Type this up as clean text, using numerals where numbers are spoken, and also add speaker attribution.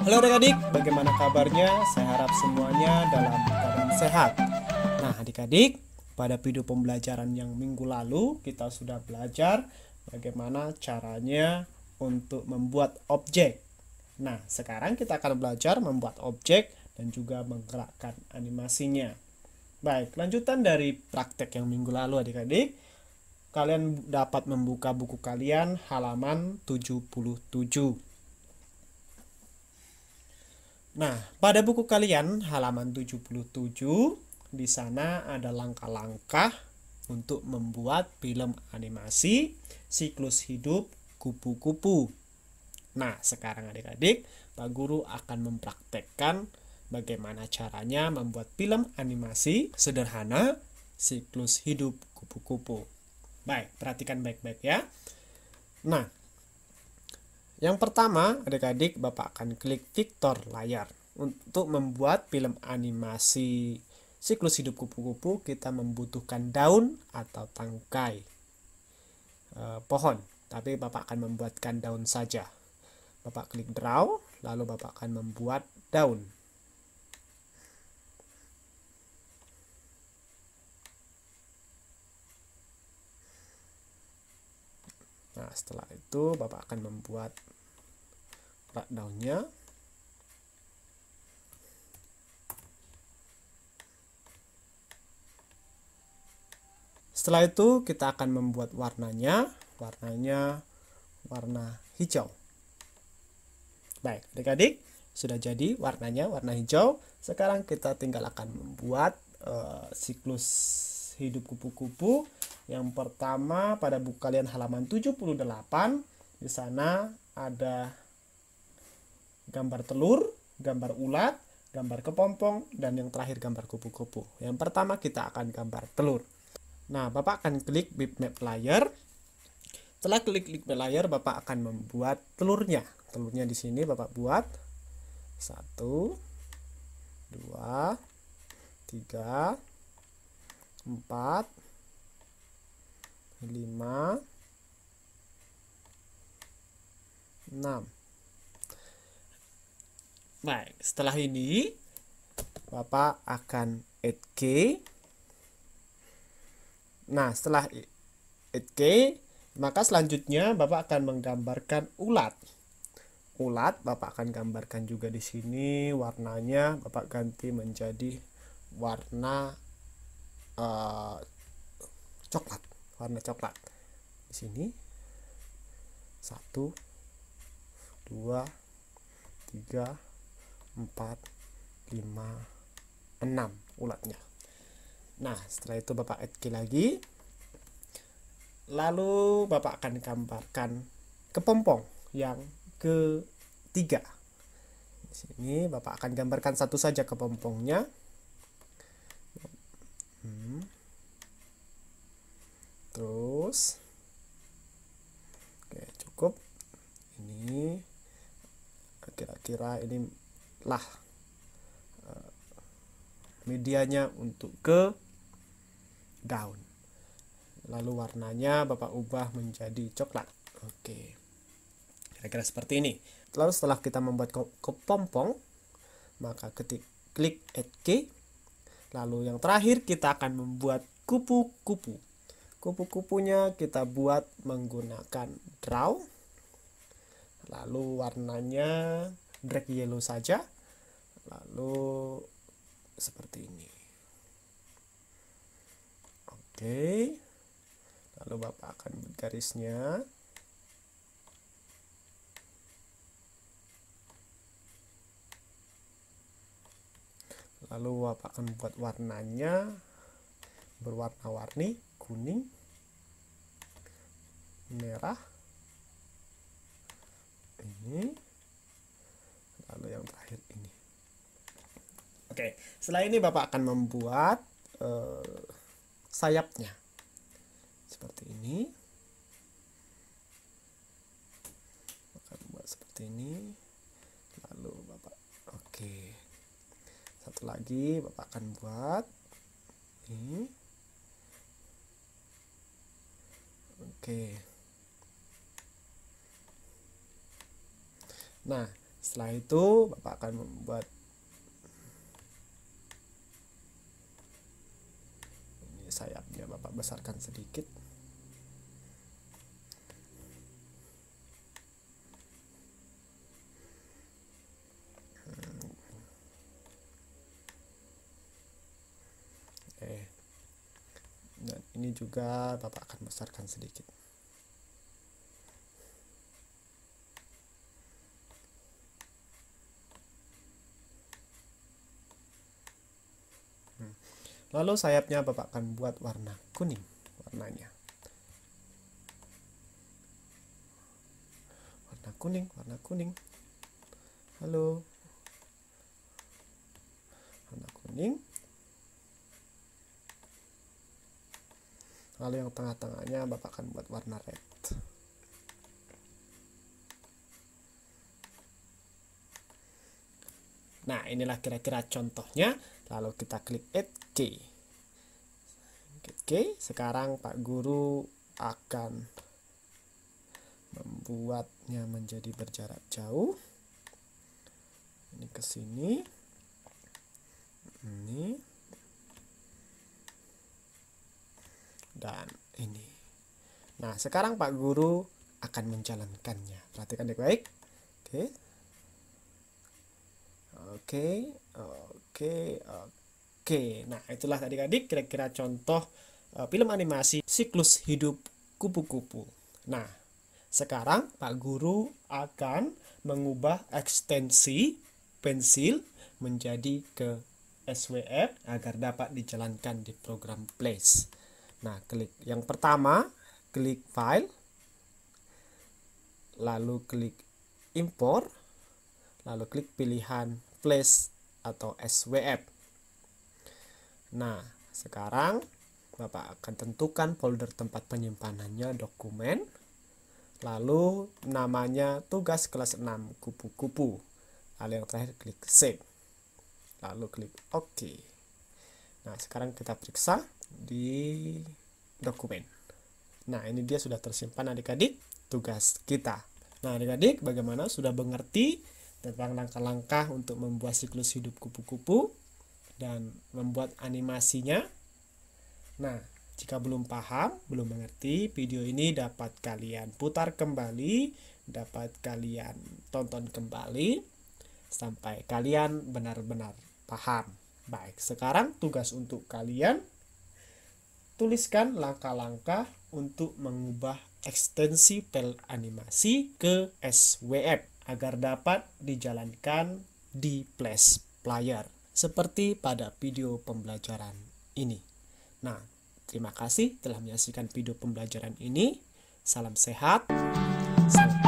Speaker 1: Halo adik-adik, bagaimana kabarnya? Saya harap semuanya dalam keadaan sehat. Nah, adik-adik, pada video pembelajaran yang minggu lalu kita sudah belajar bagaimana caranya untuk membuat objek. Nah, sekarang kita akan belajar membuat objek dan juga menggerakkan animasinya. Baik, lanjutan dari praktek yang minggu lalu adik-adik. Kalian dapat membuka buku kalian halaman 77. Nah, pada buku kalian halaman 77, di sana ada langkah-langkah untuk membuat film animasi siklus hidup kupu-kupu. Nah, sekarang adik-adik, Pak Guru akan mempraktekkan bagaimana caranya membuat film animasi sederhana siklus hidup kupu-kupu. Baik, perhatikan baik-baik ya. Nah, yang pertama, adik-adik, Bapak akan klik vektor layar. Untuk membuat film animasi siklus hidup kupu-kupu, kita membutuhkan daun atau tangkai pohon. Tapi Bapak akan membuatkan daun saja. Bapak klik draw, lalu Bapak akan membuat daun. Nah, setelah itu Bapak akan membuat rak daunnya. Setelah itu kita akan membuat warnanya. Warnanya warna hijau. Baik, adik-adik, sudah jadi warnanya warna hijau. Sekarang kita tinggal akan membuat siklus hidup kupu-kupu. Yang pertama pada buku kalian halaman 78, di sana ada gambar telur, gambar ulat, gambar kepompong, dan yang terakhir gambar kupu-kupu. Yang pertama kita akan gambar telur. Nah, Bapak akan klik bitmap layer. Setelah klik layer, Bapak akan membuat telurnya. Telurnya di sini Bapak buat 1, 2, 3, 4, 5, 6. Baik, setelah ini Bapak add key. Nah, setelah add key, maka selanjutnya Bapak akan menggambarkan ulat. Ulat Bapak akan gambarkan juga di sini warnanya. Bapak ganti menjadi warna coklat, warna coklat. Di sini 1, 2, 3, 4, 5, 6 ulatnya. Nah, setelah itu Bapak add key lagi. Lalu Bapak akan gambarkan kepompong yang ketiga. Di sini Bapak akan gambarkan satu saja kepompongnya. Terus, oke, cukup. Ini kira-kira inilah medianya untuk ke daun. Lalu warnanya Bapak ubah menjadi coklat. Oke, kira-kira seperti ini. Lalu setelah kita membuat kepompong, maka klik add key. Lalu yang terakhir kita akan membuat kupu-kupu. Kupu-kupunya kita buat menggunakan draw. Lalu warnanya drag yellow saja. Lalu seperti ini. Oke. Lalu Bapak akan buat garisnya. Lalu Bapak akan buat warnanya berwarna-warni, kuning, merah, ini, lalu yang terakhir ini. Oke, setelah ini Bapak akan membuat sayapnya seperti ini. Bapak buat seperti ini. Lalu Bapak, oke, satu lagi Bapak akan buat ini. Oke. Nah, Setelah itu Bapak akan membuat ini sayapnya, Bapak besarkan sedikit. Dan ini juga Bapak akan besarkan sedikit. Lalu sayapnya Bapak akan buat warna kuning warnanya. Warna kuning. Halo. Warna kuning. Lalu yang tengah-tengahnya Bapak akan buat warna red. Nah, inilah kira-kira contohnya. Lalu kita klik Add Key. Oke, sekarang Pak Guru akan membuatnya menjadi berjarak jauh. Ini ke sini. Ini. Dan ini. Nah, sekarang Pak Guru akan menjalankannya. Perhatikan baik-baik. Oke. Nah, itulah adik-adik kira-kira contoh film animasi siklus hidup kupu-kupu. Nah, sekarang Pak Guru akan mengubah ekstensi pensil menjadi ke SWF agar dapat dijalankan di program Place. Nah, klik yang pertama, klik File, lalu klik Import, lalu klik pilihan Place atau SWF. Nah, sekarang Bapak akan tentukan folder tempat penyimpanannya dokumen, lalu namanya tugas kelas 6 kupu-kupu. Lalu yang terakhir klik Save, lalu klik OK. Nah, sekarang kita periksa di dokumen. Nah, ini dia sudah tersimpan adik-adik tugas kita. Nah, adik-adik bagaimana, sudah mengerti tentang langkah-langkah untuk membuat siklus hidup kupu-kupu dan membuat animasinya? Nah, jika belum paham, belum mengerti, video ini dapat kalian putar kembali, dapat kalian tonton kembali sampai kalian benar-benar paham. Baik, sekarang tugas untuk kalian, tuliskan langkah-langkah untuk mengubah ekstensi file animasi ke SWF agar dapat dijalankan di Place Player seperti pada video pembelajaran ini. Nah, terima kasih telah menyaksikan video pembelajaran ini. Salam sehat. Salam